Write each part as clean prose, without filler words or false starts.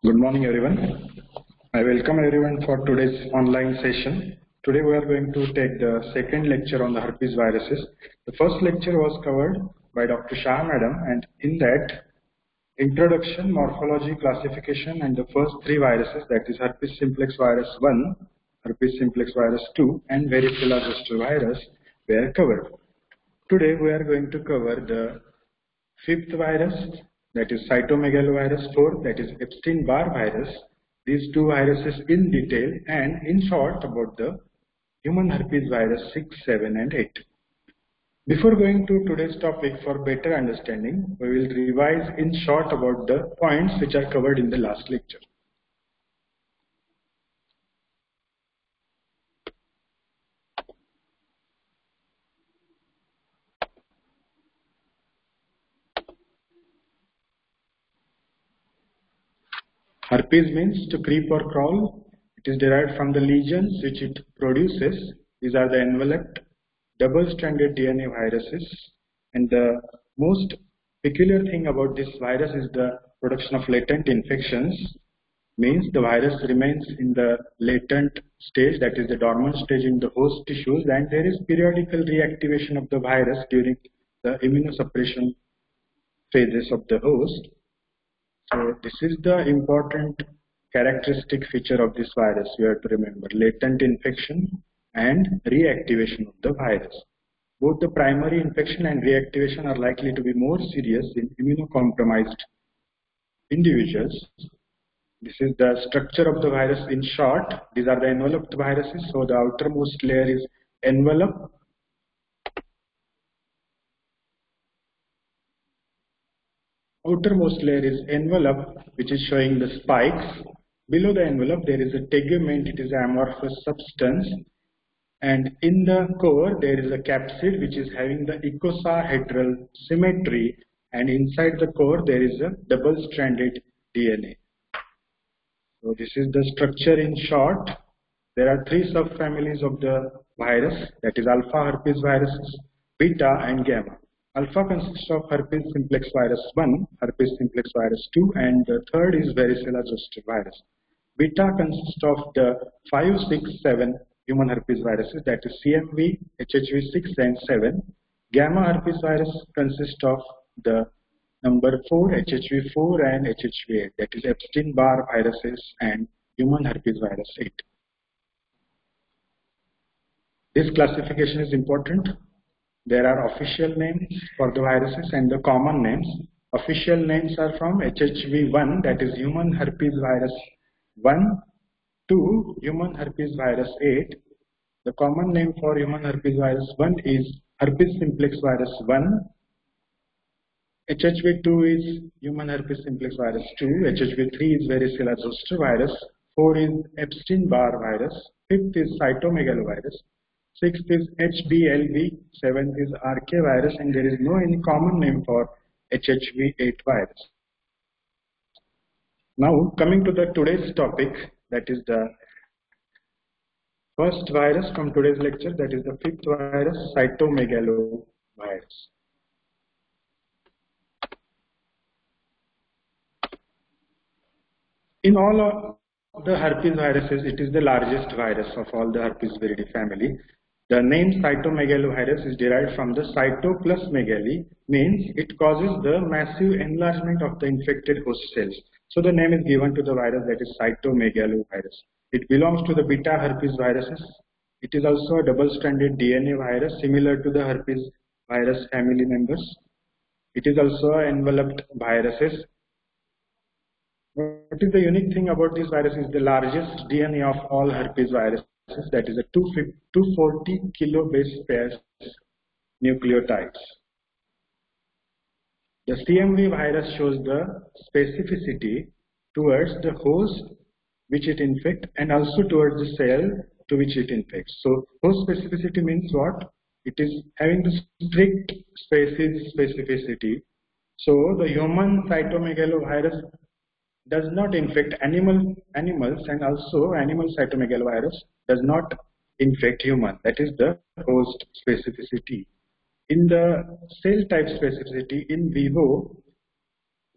Good morning, everyone. I welcome everyone for today's online session. Today we are going to take the second lecture on the herpes viruses. The first lecture was covered by Dr. Shah Madam, and in that, introduction, morphology, classification, and the first three viruses, that is herpes simplex virus 1, herpes simplex virus 2, and varicella zoster virus, were covered. Today we are going to cover the fifth virus, that is cytomegalovirus 4, that is Epstein-Barr virus. These two viruses in detail, and in short about the human herpes virus 6, 7 and 8. Before going to today's topic, for better understanding, we will revise in short about the points which are covered in the last lecture. Herpes means to creep or crawl. It is derived from the lesions which it produces. These are the enveloped double-stranded DNA viruses, and the most peculiar thing about this virus is the production of latent infections. Means the virus remains in the latent stage, that is the dormant stage in the host tissues, and there is periodical reactivation of the virus during the immunosuppression phases of the host. So this is the important characteristic feature of this virus. You have to remember latent infection and reactivation of the virus. Both the primary infection and reactivation are likely to be more serious in immunocompromised individuals. This is the structure of the virus in short. These are the enveloped viruses. So the outermost layer is envelope. Outermost layer is envelope, which is showing the spikes. Below the envelope there is a tegument, it is an amorphous substance, and in the core there is a capsid which is having the icosahedral symmetry, and inside the core there is a double-stranded DNA. So this is the structure in short. There are three subfamilies of the virus, that is alpha herpes viruses, beta and gamma. Alpha consists of herpes simplex virus 1, herpes simplex virus 2, and the third is varicella zoster virus. Beta consists of the 5, 6, 7 human herpes viruses, that is CMV, HHV 6 and 7. Gamma herpes virus consists of the number 4, HHV 4 and HHV 8, that is Epstein-Barr viruses and human herpes virus 8. This classification is important. There are official names for the viruses and the common names. Official names are from HHV1, that is human herpes virus 1, to human herpes virus 8. The common name for human herpes virus 1 is herpes simplex virus 1. HHV2 is human herpes simplex virus 2. HHV3 is varicella zoster virus. 4 is Epstein-Barr virus. 5th is cytomegalovirus. 6th is HBLV, 7th is RK virus, and there is no any common name for HHV8 virus. Now coming to the today's topic, that is the first virus from today's lecture, that is the fifth virus, cytomegalovirus. In all of the herpes viruses, it is the largest virus of all the herpes viridae family. The name cytomegalovirus is derived from the cyto plus megaly, means it causes the massive enlargement of the infected host cells. So the name is given to the virus, that is cytomegalovirus. It belongs to the beta herpes viruses. It is also a double-stranded DNA virus similar to the herpes virus family members. It is also enveloped viruses. What is the unique thing about this virus is the largest DNA of all herpes viruses, that is a 240 kilo base pairs nucleotides. The CMV virus shows the specificity towards the host which it infects and also towards the cell to which it infects. So host specificity means what? It is having the strict species specificity. So the human cytomegalovirus does not infect animals, and also animal cytomegalovirus does not infect human. That is the host specificity. In the cell type specificity in vivo,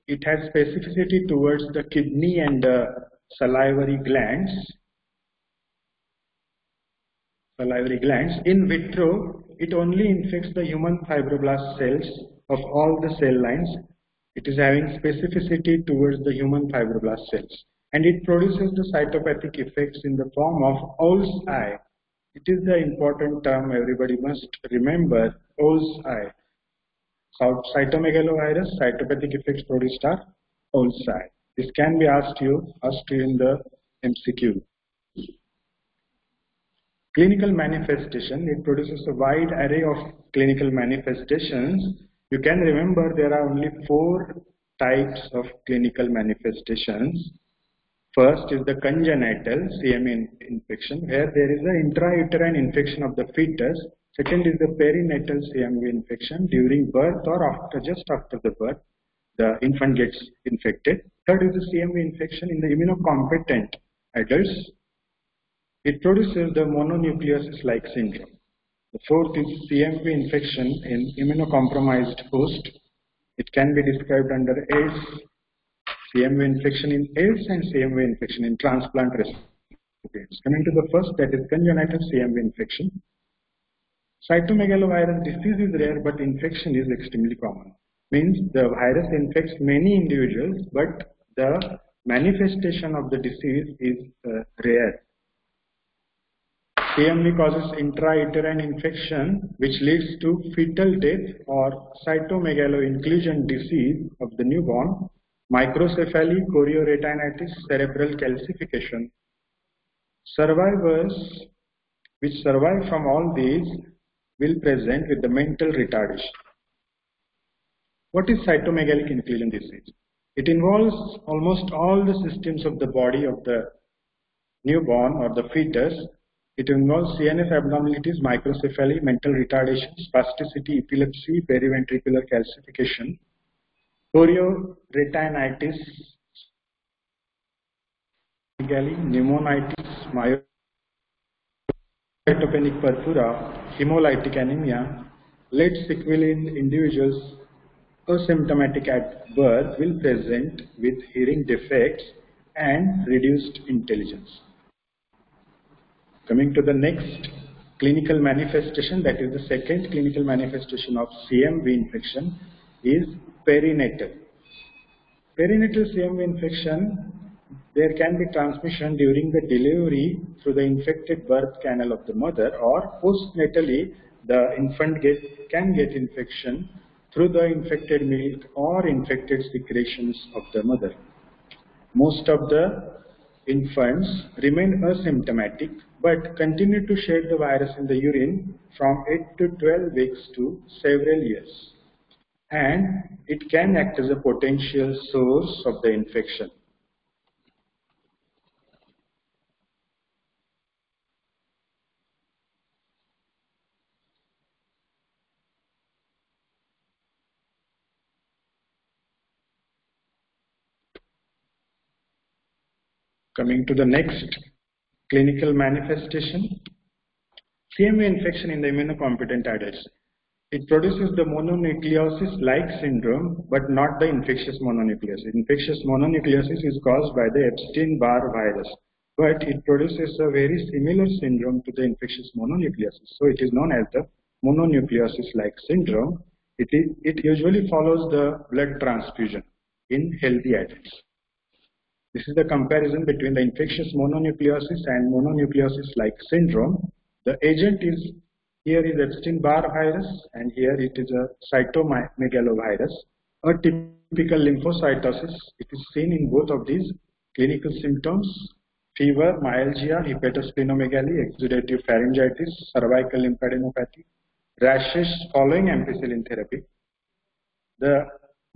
it has specificity towards the kidney and salivary glands. In vitro, it only infects the human fibroblast cells of all the cell lines. It is having specificity towards the human fibroblast cells, and it produces the cytopathic effects in the form of owl's eye. It is the important term everybody must remember, owl's eye. Cytomegalovirus, cytopathic effects produced are owl's eye. This can be asked you in the MCQ. Clinical manifestation, it produces a wide array of clinical manifestations. You can remember there are only 4 types of clinical manifestations. First is the congenital CMV infection, where there is an intrauterine infection of the fetus. Second is the perinatal CMV infection during birth or just after the birth, the infant gets infected. Third is the CMV infection in the immunocompetent adults. It produces the mononucleosis-like syndrome. The fourth is CMV infection in immunocompromised host. It can be described under AIDS, CMV infection in AIDS and CMV infection in transplant recipients. Coming to the first, that is congenital CMV infection. Cytomegalovirus disease is rare, but infection is extremely common. Means the virus infects many individuals, but the manifestation of the disease is rare. CMV causes intrauterine infection, which leads to fetal death or cytomegaloinclusion disease of the newborn, microcephaly, chorioretinitis, cerebral calcification. Survivors which survive from all these will present with the mental retardation. What is cytomegalic inclusion disease? It involves almost all the systems of the body of the newborn or the fetus. It involves CNS abnormalities, microcephaly, mental retardation, spasticity, epilepsy, periventricular calcification, chorioretinitis, pneumonitis, myopenic purpura, hemolytic anemia. Late sequelae in individuals asymptomatic at birth will present with hearing defects and reduced intelligence. Coming to the next clinical manifestation, that is the second clinical manifestation of CMV infection, is perinatal. Perinatal CMV infection, there can be transmission during the delivery through the infected birth canal of the mother, or postnatally the infant can get infection through the infected milk or infected secretions of the mother. Most of the infants remain asymptomatic but continue to shed the virus in the urine from 8 to 12 weeks to several years, and it can act as a potential source of the infection. Coming to the next clinical manifestation, CMV infection in the immunocompetent adults. It produces the mononucleosis-like syndrome, but not the infectious mononucleosis. Infectious mononucleosis is caused by the Epstein-Barr virus, but it produces a very similar syndrome to the infectious mononucleosis. So it is known as the mononucleosis-like syndrome. It usually follows the blood transfusion in healthy adults. This is the comparison between the infectious mononucleosis and mononucleosis-like syndrome. The agent is here is Epstein-Barr virus, and here it is a cytomegalovirus. A typical lymphocytosis, it is seen in both of these clinical symptoms: fever, myalgia, hepatosplenomegaly, exudative pharyngitis, cervical lymphadenopathy, rashes following ampicillin therapy. The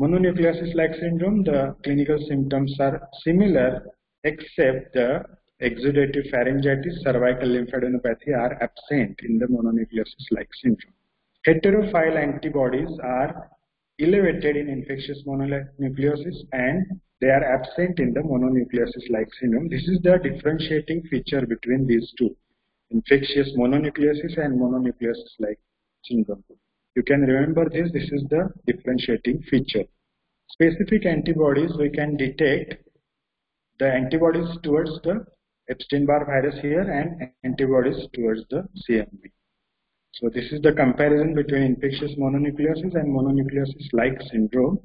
mononucleosis-like syndrome, the clinical symptoms are similar, except the exudative pharyngitis, cervical lymphadenopathy are absent in the mononucleosis-like syndrome. Heterophile antibodies are elevated in infectious mononucleosis, and they are absent in the mononucleosis-like syndrome. This is the differentiating feature between these two, infectious mononucleosis and mononucleosis-like syndrome. You can remember this is the differentiating feature. specific antibodies, we can detect the antibodies towards the Epstein-Barr virus here and antibodies towards the CMV. So this is the comparison between infectious mononucleosis and mononucleosis-like syndrome.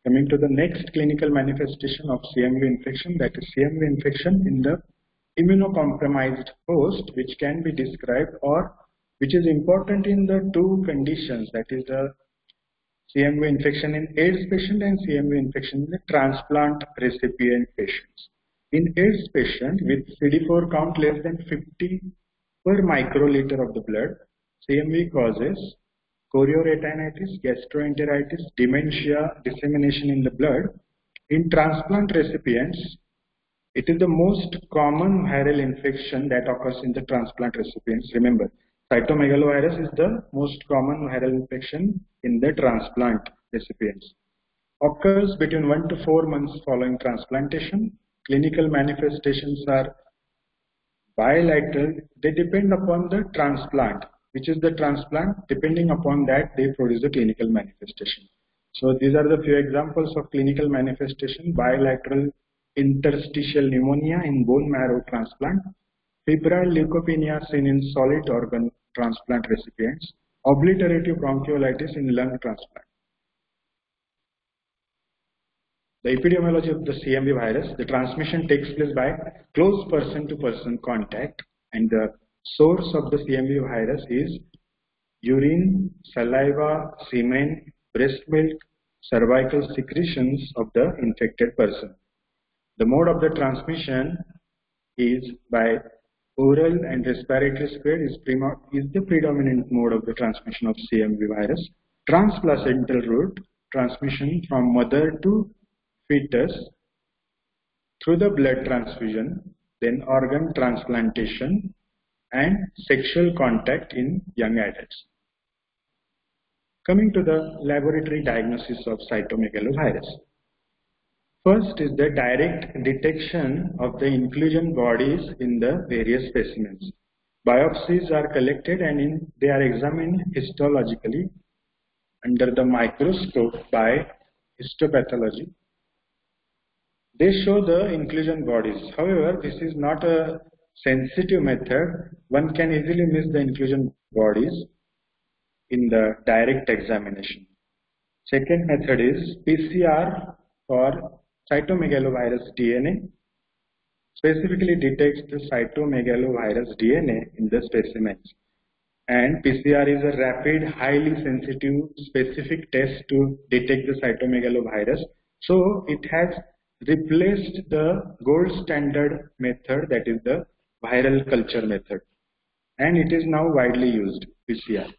Coming to the next clinical manifestation of CMV infection, that is CMV infection in the immunocompromised host, which can be described or which is important in the two conditions, that is the CMV infection in AIDS patient and CMV infection in the transplant recipient patients. In AIDS patient with CD4 count less than 50 per microliter of the blood, CMV causes chorioretinitis, gastroenteritis, dementia, dissemination in the blood. In transplant recipients, it is the most common viral infection that occurs in the transplant recipients. Remember, cytomegalovirus is the most common viral infection in the transplant recipients. Occurs between 1 to 4 months following transplantation. Clinical manifestations are bilateral. They depend upon the transplant. Which is the transplant? Depending upon that, they produce a clinical manifestation. So these are the few examples of clinical manifestation: bilateral interstitial pneumonia in bone marrow transplant, febrile leukopenia seen in solid organ transplant recipients, obliterative bronchiolitis in lung transplant. The epidemiology of the CMV virus: the transmission takes place by close person-to-person contact, and the source of the CMV virus is urine, saliva, semen, breast milk, cervical secretions of the infected person. The mode of the transmission is by oral and respiratory spread is the predominant mode of the transmission of CMV virus. Transplacental route, transmission from mother to fetus through the blood transfusion, then organ transplantation and sexual contact in young adults. Coming to the laboratory diagnosis of cytomegalovirus. First is the direct detection of the inclusion bodies in the various specimens. Biopsies are collected and they are examined histologically under the microscope by histopathology. They show the inclusion bodies. However, this is not a sensitive method. One can easily miss the inclusion bodies in the direct examination. Second method is PCR for cytomegalovirus DNA. Specifically detects the cytomegalovirus DNA in the specimens. And PCR is a rapid, highly sensitive, specific test to detect the cytomegalovirus. So it has replaced the gold standard method, that is the viral culture method, and it is now widely used, PCR.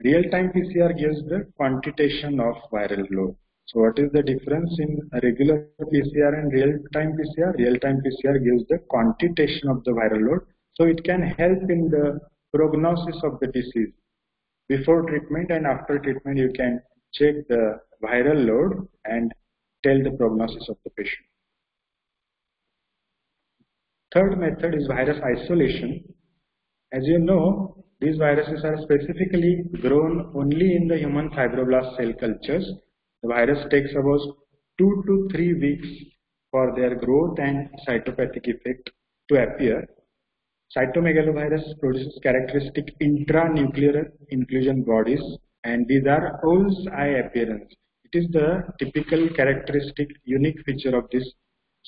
Real-time PCR gives the quantitation of viral load. So what is the difference in a regular PCR and real-time PCR? Real-time PCR gives the quantitation of the viral load, so it can help in the prognosis of the disease. Before treatment and after treatment, you can check the viral load and tell the prognosis of the patient. Third method is virus isolation. As you know, these viruses are specifically grown only in the human fibroblast cell cultures. The virus takes about 2 to 3 weeks for their growth and cytopathic effect to appear. Cytomegalovirus produces characteristic intranuclear inclusion bodies, and these are bull's eye appearance. It is the typical characteristic unique feature of this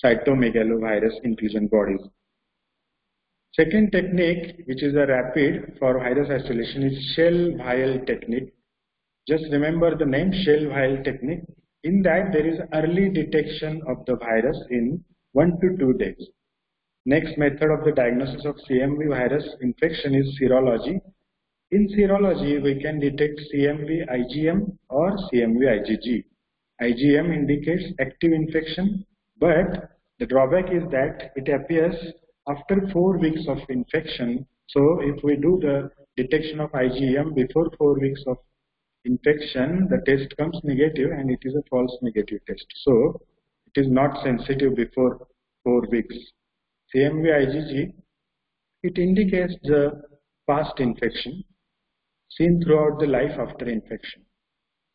cytomegalovirus inclusion bodies. Second technique, which is a rapid for virus isolation, is shell vial technique. Just remember the name shell vial technique. In that, there is early detection of the virus in 1 to 2 days. Next method of the diagnosis of CMV virus infection is serology. In serology, we can detect CMV IgM or CMV IgG. IgM indicates active infection, but the drawback is that it appears after 4 weeks of infection. So if we do the detection of IgM before 4 weeks of infection, the test comes negative and it is a false negative test. So it is not sensitive before 4 weeks. CMV IgG, it indicates the past infection seen throughout the life after infection.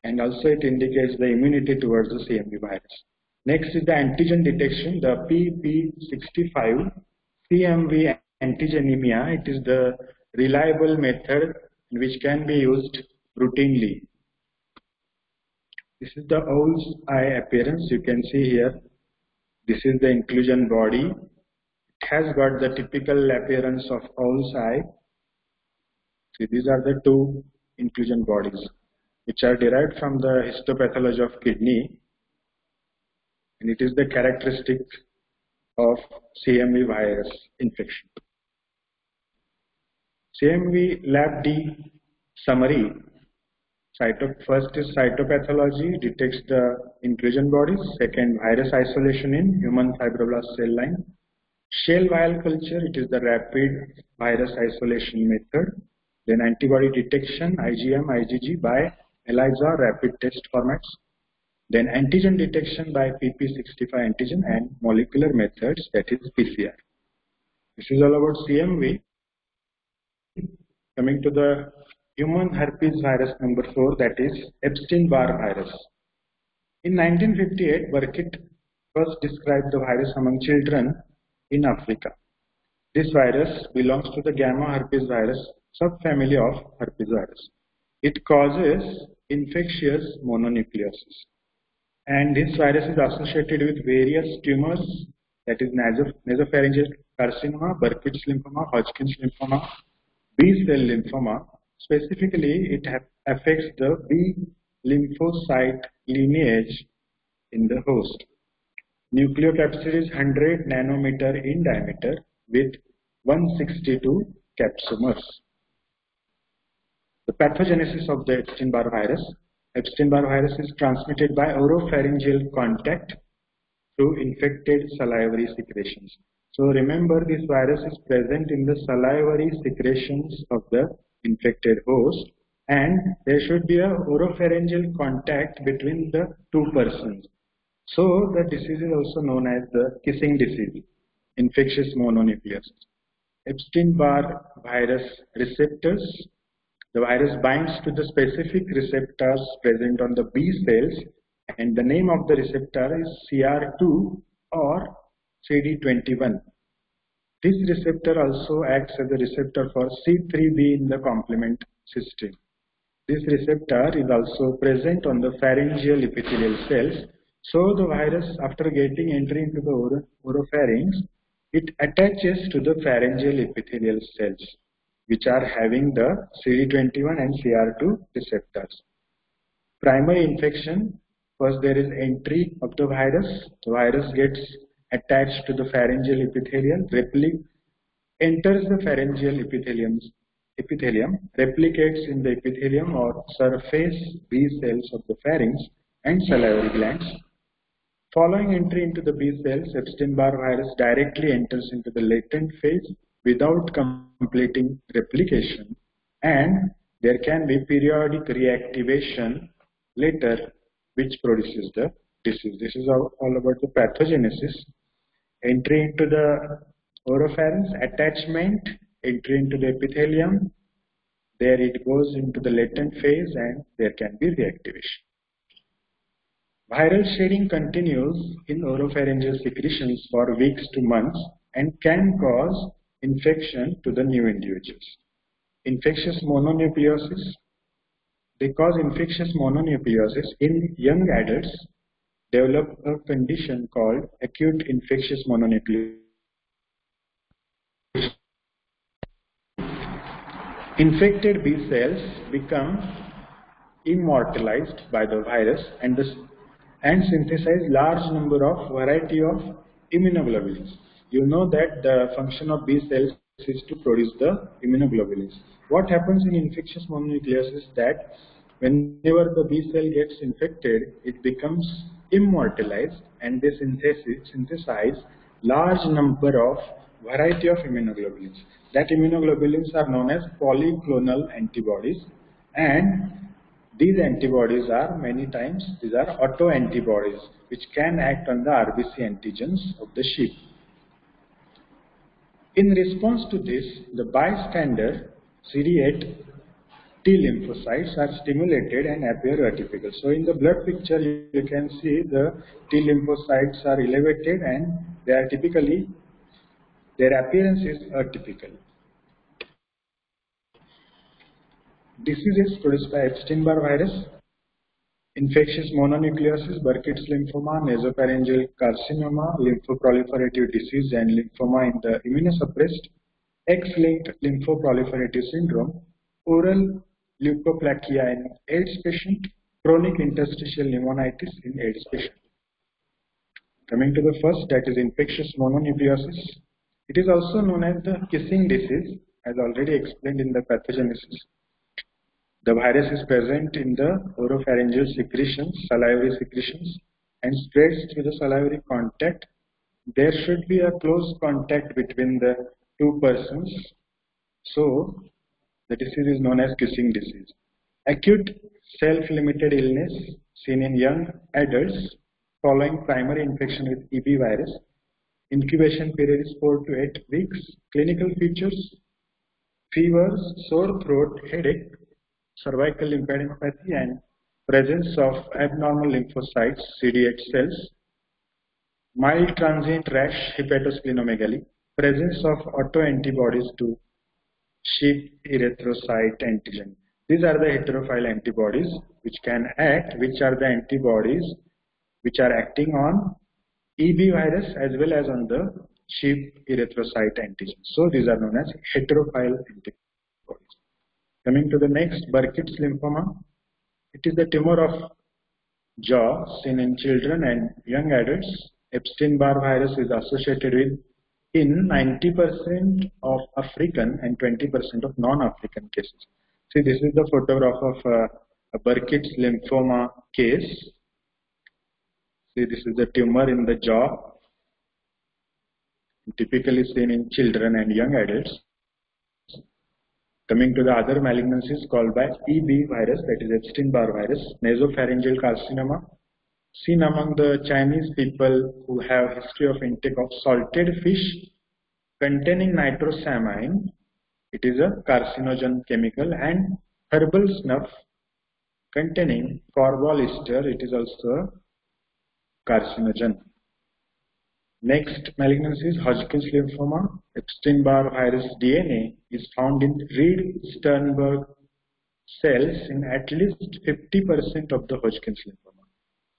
and also it indicates the immunity towards the CMV virus. Next is the antigen detection, the PP65 CMV antigenemia. It is the reliable method which can be used routinely. This is the owl's eye appearance. You can see here. This is the inclusion body. It has got the typical appearance of owl's eye. See, these are the two inclusion bodies which are derived from the histopathology of kidney, and it is the characteristic of CMV virus infection. CMV Lab D summary. First is cytopathology, detects the inclusion bodies. Second, virus isolation in human fibroblast cell line. Shell vial culture, it is the rapid virus isolation method. Then antibody detection, IgM, IgG by ELISA rapid test formats. Then antigen detection by PP65 antigen and molecular methods, that is PCR. This is all about CMV. Coming to the human herpes virus number 4, that is Epstein-Barr virus. In 1958, Burkitt first described the virus among children in Africa. This virus belongs to the gamma herpes virus subfamily of herpes virus. It causes infectious mononucleosis, and this virus is associated with various tumors, that is nasopharyngeal carcinoma, Burkitt's lymphoma, Hodgkin's lymphoma, B-cell lymphoma. Specifically, it affects the B lymphocyte lineage in the host. Nucleocapsid is 100 nanometer in diameter with 162 capsomers. The pathogenesis of the Epstein-Barr virus. Epstein-Barr virus is transmitted by oropharyngeal contact through infected salivary secretions. So remember, this virus is present in the salivary secretions of the infected host, and there should be a oropharyngeal contact between the two persons. So the disease is also known as the kissing disease, infectious mononucleosis. Epstein-Barr virus receptors. The virus binds to the specific receptors present on the B cells, and the name of the receptor is CR2 or CD21. This receptor also acts as a receptor for C3b in the complement system. This receptor is also present on the pharyngeal epithelial cells. So the virus, after getting entry into the oropharynx, it attaches to the pharyngeal epithelial cells, which are having the CD21 and CR2 receptors. Primary infection, first there is entry of the virus gets attached to the pharyngeal epithelium, enters the pharyngeal epithelium, replicates in the epithelium or surface B cells of the pharynx and salivary glands. Following entry into the B cells, Epstein-Barr virus directly enters into the latent phase without completing replication, and there can be periodic reactivation later which produces the disease. This is all about the pathogenesis. Entry into the oropharynx, attachment, entry into the epithelium, there it goes into the latent phase and there can be reactivation. Viral shedding continues in oropharyngeal secretions for weeks to months and can cause infection to the new individuals. Infectious mononucleosis. They cause infectious mononucleosis in young adults, develop a condition called acute infectious mononucleosis. Infected B cells become immortalized by the virus and synthesize large number of variety of immunoglobulins. You know that the function of B cells is to produce the immunoglobulins. What happens in infectious mononucleosis is that whenever the B cell gets infected, it becomes immortalized and they synthesize large number of variety of immunoglobulins. That immunoglobulins are known as polyclonal antibodies, and these antibodies are these are autoantibodies which can act on the RBC antigens of the sheep. In response to this, the bystander CD8 T lymphocytes are stimulated and appear atypical. So in the blood picture, you can see the T lymphocytes are elevated and they are typically, their appearance is atypical. Diseases produced by Epstein-Barr virus: infectious mononucleosis, Burkitt's lymphoma, nasopharyngeal carcinoma, lymphoproliferative disease, and lymphoma in the immunosuppressed, X-linked lymphoproliferative syndrome, oral leukoplakia in AIDS patient, chronic interstitial pneumonitis in AIDS patient. Coming to the first, that is infectious mononucleosis. It is also known as the kissing disease, as already explained in the pathogenesis. The virus is present in the oropharyngeal secretions, salivary secretions, and spreads through the salivary contact. There should be a close contact between the two persons. So, the disease is known as kissing disease. Acute self-limited illness seen in young adults following primary infection with EB virus. Incubation period is 4 to 8 weeks. Clinical features: fevers, sore throat, headache, cervical lymphadenopathy, and presence of abnormal lymphocytes, CD8 cells, mild transient rash, hepatosplenomegaly, presence of autoantibodies to sheep erythrocyte antigen. These are the heterophile antibodies which can act, which are the antibodies which are acting on EB virus as well as on the sheep erythrocyte antigen. So these are known as heterophile antibodies. Coming to the next, Burkitt's lymphoma. It is the tumor of jaw seen in children and young adults. Epstein-Barr virus is associated with in 90% of African and 20% of non-African cases. See, this is the photograph of a Burkitt's lymphoma case. See, this is the tumor in the jaw, typically seen in children and young adults. Coming to the other malignancies called by EB virus, that is Epstein-Barr virus, nasopharyngeal carcinoma, seen among the Chinese people who have history of intake of salted fish containing nitrosamine. It is a carcinogen chemical, and herbal snuff containing corbol ester. It is also a carcinogen. Next malignancy is Hodgkin's lymphoma. Epstein-Barr virus DNA is found in Reed-Sternberg cells in at least 50% of the Hodgkin's lymphoma.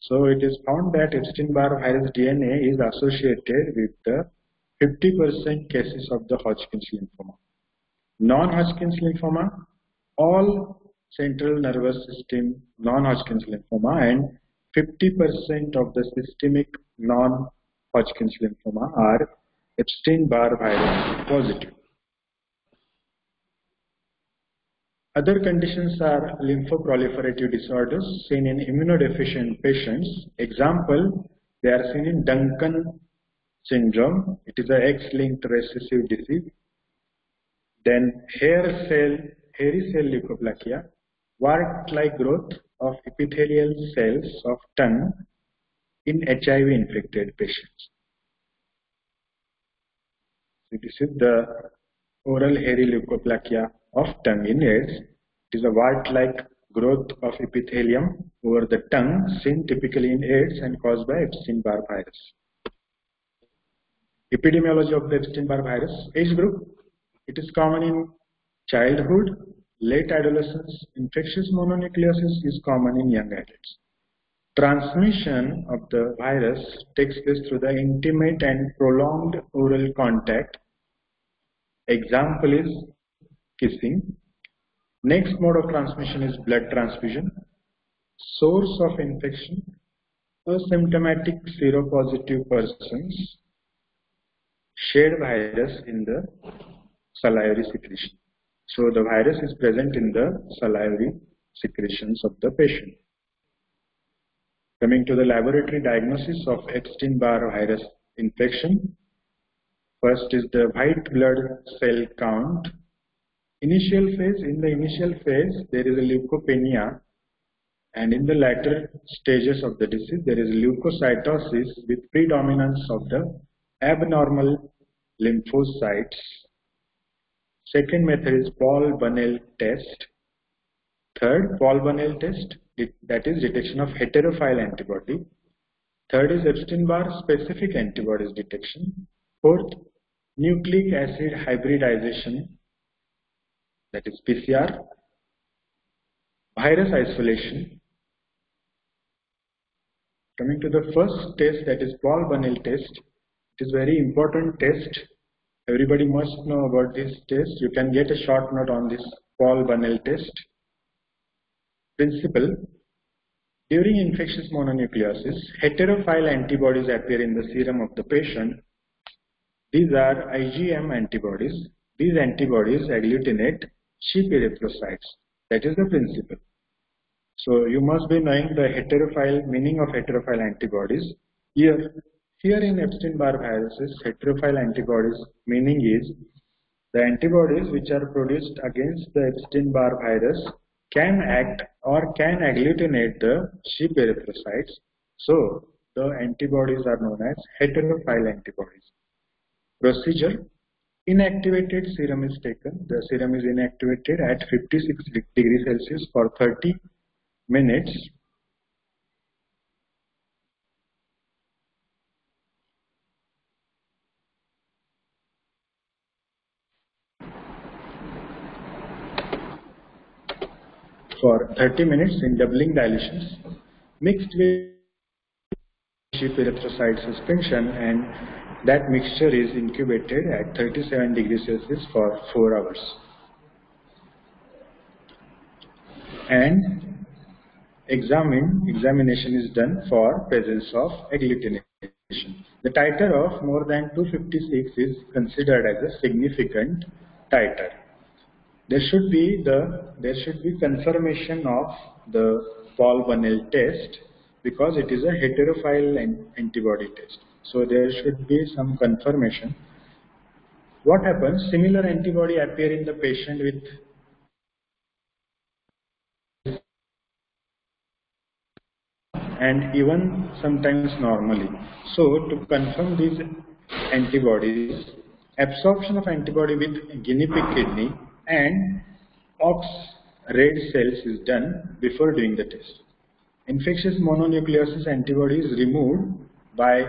So it is found that Epstein-Barr virus DNA is associated with the 50% cases of the Hodgkin's lymphoma. Non-Hodgkin's lymphoma, all central nervous system non-Hodgkin's lymphoma, and 50% of the systemic non-Hodgkin's lymphoma are Epstein-Barr virus positive. Other conditions are lymphoproliferative disorders seen in immunodeficient patients. Example, they are seen in Duncan syndrome. It is a X-linked recessive disease. Then hairy cell leukoplakia, wart-like growth of epithelial cells of tongue in HIV infected patients. So this is the oral hairy leukoplakia of tongue in AIDS. It is a wart-like growth of epithelium over the tongue seen typically in AIDS and caused by Epstein-Barr virus. Epidemiology of the Epstein-Barr virus. Age group. It is common in childhood, late adolescence. Infectious mononucleosis is common in young adults. Transmission of the virus takes place through the intimate and prolonged oral contact. Example is kissing. Next mode of transmission is blood transfusion. Source of infection: asymptomatic seropositive persons shed virus in the salivary secretion. So the virus is present in the salivary secretions of the patient. Coming to the laboratory diagnosis of Epstein-Barr virus infection. First is the white blood cell count. In the initial phase, there is a leukopenia, and in the latter stages of the disease, there is leukocytosis with predominance of the abnormal lymphocytes. Second method is Paul Bunnell test. Third, Paul Bunel test, that is detection of heterophile antibody. Third is Epstein-Barr specific antibodies detection. Fourth, nucleic acid hybridization, that is PCR. Virus isolation. Coming to the first test, that is Paul Bunel test. It is very important test. Everybody must know about this test. You can get a short note on this Paul Bunel test. Principle: during infectious mononucleosis, heterophile antibodies appear in the serum of the patient. These are IgM antibodies. These antibodies agglutinate sheep erythrocytes. That is the principle. So you must be knowing the heterophile meaning of heterophile antibodies. Here in Epstein-Barr viruses, heterophile antibodies meaning is the antibodies which are produced against the Epstein-Barr virus can act or can agglutinate the sheep erythrocytes. So the antibodies are known as heterophile antibodies. Procedure: inactivated serum is taken. The serum is inactivated at 56 degrees Celsius for 30 minutes. For 30 minutes in doubling dilutions, mixed with sheep erythrocyte suspension, and that mixture is incubated at 37 degrees Celsius for 4 hours. And examination is done for presence of agglutination. The titer of more than 256 is considered as a significant titer. There should be confirmation of the Paul Bunel test because it is a heterophile antibody test. So there should be some confirmation. What happens? Similar antibody appear in the patient with and even sometimes normally. So to confirm these antibodies, absorption of antibody with guinea pig kidney and ox red cells is done before doing the test. Infectious mononucleosis antibody is removed by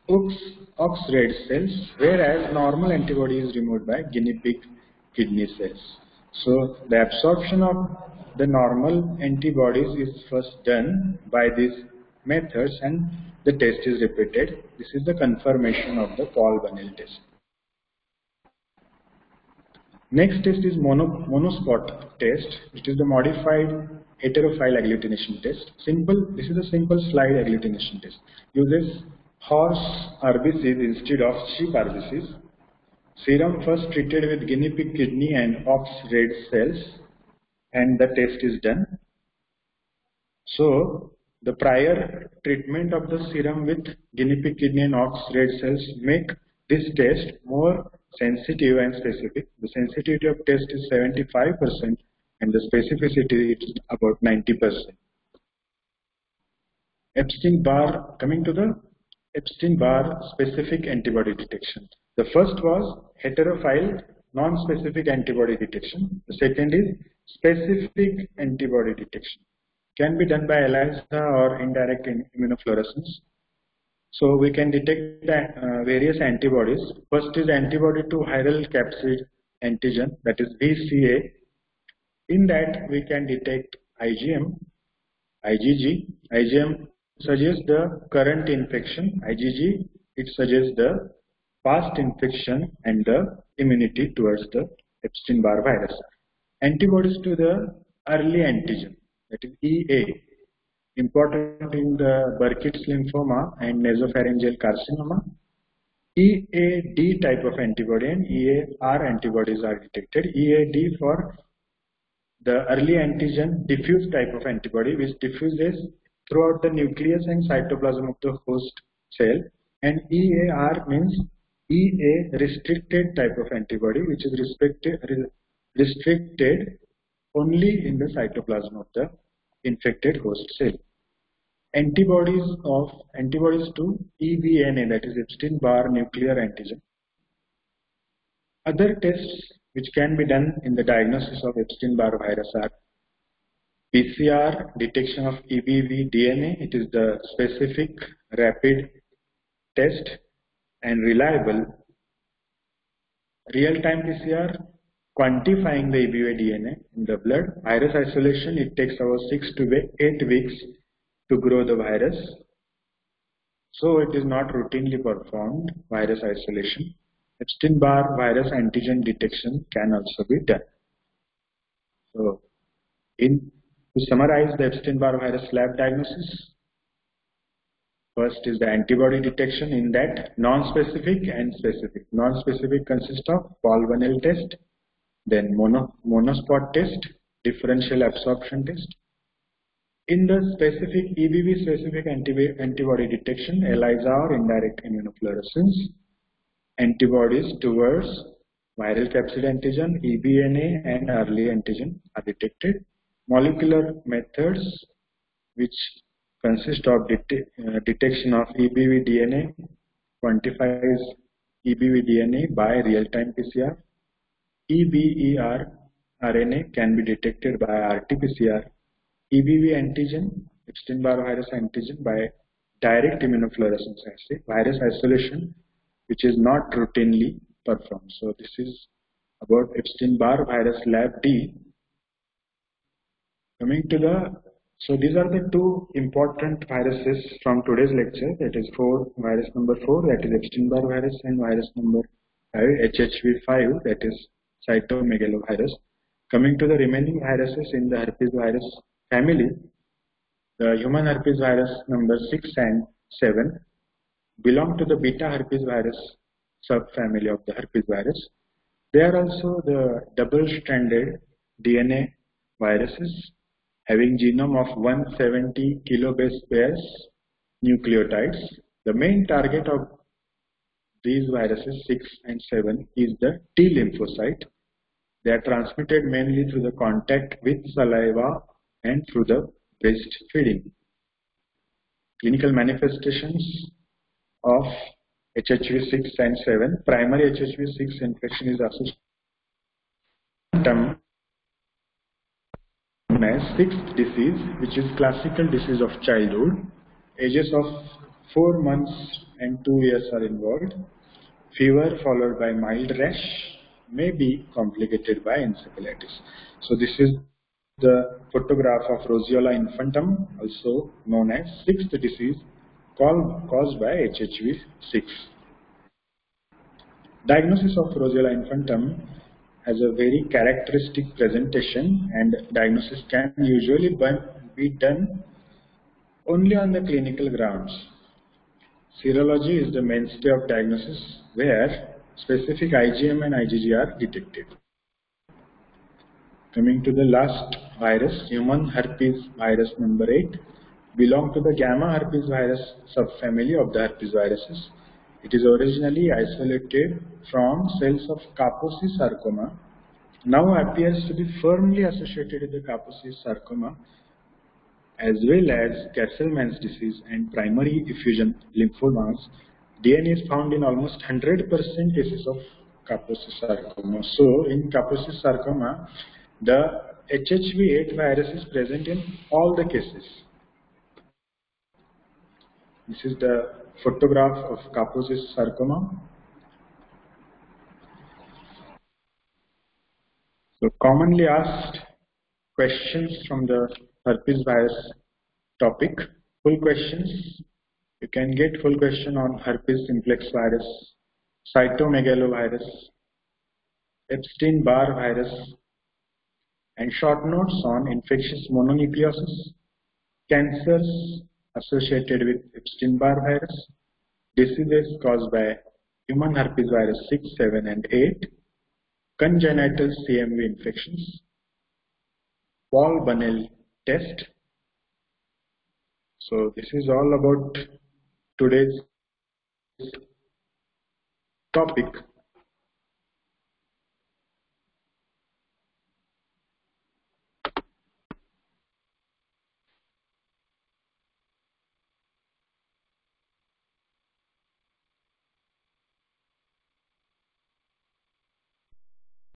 ox red cells, whereas normal antibody is removed by guinea pig kidney cells. So the absorption of the normal antibodies is first done by these methods and the test is repeated. This is the confirmation of the Paul Bunel test. Next test is monospot test. It is the modified heterophile agglutination test. This is a simple slide agglutination test. Uses horse RBCs instead of sheep RBCs. Serum first treated with guinea pig kidney and ox red cells, and the test is done. So the prior treatment of the serum with guinea pig kidney and ox red cells make this test more sensitive and specific. The sensitivity of test is 75% and the specificity is about 90%. Epstein-Barr, coming to the Epstein-Barr specific antibody detection. The first was heterophile non-specific antibody detection. The second is specific antibody detection. Can be done by ELISA or indirect immunofluorescence. So we can detect various antibodies. First is antibody to viral capsid antigen, that is VCA. In that we can detect IgM, IgG. IgM suggests the current infection. IgG, it suggests the past infection and the immunity towards the Epstein-Barr virus. Antibodies to the early antigen, that is EA, important in the Burkitt's lymphoma and nasopharyngeal carcinoma. EAD type of antibody and EAR antibodies are detected. EAD for the early antigen diffuse type of antibody which diffuses throughout the nucleus and cytoplasm of the host cell, and EAR means EA restricted type of antibody which is restricted only in the cytoplasm of the infected host cell. Antibodies to EBNA, that is Epstein-Barr nuclear antigen. Other tests which can be done in the diagnosis of Epstein-Barr virus are PCR detection of EBV DNA. It is the specific, rapid test and reliable real-time PCR quantifying the EBV DNA in the blood. Virus isolation, it takes about 6 to 8 weeks to grow the virus. So it is not routinely performed, virus isolation. Epstein-Barr virus antigen detection can also be done. So to summarize the Epstein-Barr virus lab diagnosis, first is the antibody detection, in that non-specific and specific. Non-specific consists of Paul-Bunel test, then monospot test, differential absorption test. In the specific EBV specific antibody detection, ELISA or indirect immunofluorescence, antibodies towards viral capsid antigen, eBNA and early antigen are detected. Molecular methods which consist of detection of EBV DNA, quantifies EBV DNA by real-time PCR. EBER RNA can be detected by RT-PCR. EBV antigen, Epstein-Barr virus antigen, by direct immunofluorescence assay. Virus isolation, which is not routinely performed. So this is about Epstein-Barr virus lab D. Coming to so these are the two important viruses from today's lecture. That is virus number 4, that is Epstein-Barr virus, and virus number 5, HHV5, that is cytomegalovirus. Coming to the remaining viruses in the herpes virus family, the human herpes virus number 6 and 7 belong to the beta herpes virus subfamily of the herpes virus. They are also the double-stranded DNA viruses having genome of 170 kilobase pairs nucleotides. The main target of these viruses 6 and 7 is the T lymphocyte. They are transmitted mainly through the contact with saliva and through the breastfeeding. Clinical manifestations of HHV6 and 7. Primary HHV6 infection is associated as sixth disease, which is classical disease of childhood. Ages of 4 months and 2 years are involved. Fever followed by mild rash may be complicated by encephalitis. So this is the photograph of roseola infantum, also known as sixth disease caused by HHV6. Diagnosis of roseola infantum has a very characteristic presentation, and diagnosis can usually be done only on the clinical grounds. Serology is the mainstay of diagnosis, where specific IgM and IgG are detected. Coming to the last virus, human herpes virus number 8, belong to the gamma herpes virus subfamily of the herpes viruses. It is originally isolated from cells of Kaposi sarcoma, now appears to be firmly associated with the Kaposi sarcoma as well as Castleman's disease and primary effusion lymphomas. DNA is found in almost 100% cases of Kaposi sarcoma. So in Kaposi sarcoma, the HHV8 virus is present in all the cases. This is the photograph of Kaposi sarcoma. So commonly asked questions from the herpes virus topic. Full questions. You can get full question on herpes simplex virus, cytomegalovirus, Epstein-Barr virus, and short notes on infectious mononucleosis, cancers associated with Epstein-Barr virus, diseases caused by human herpes virus 6, 7, and 8, congenital CMV infections, Paul-Bunel test. So this is all about today's topic.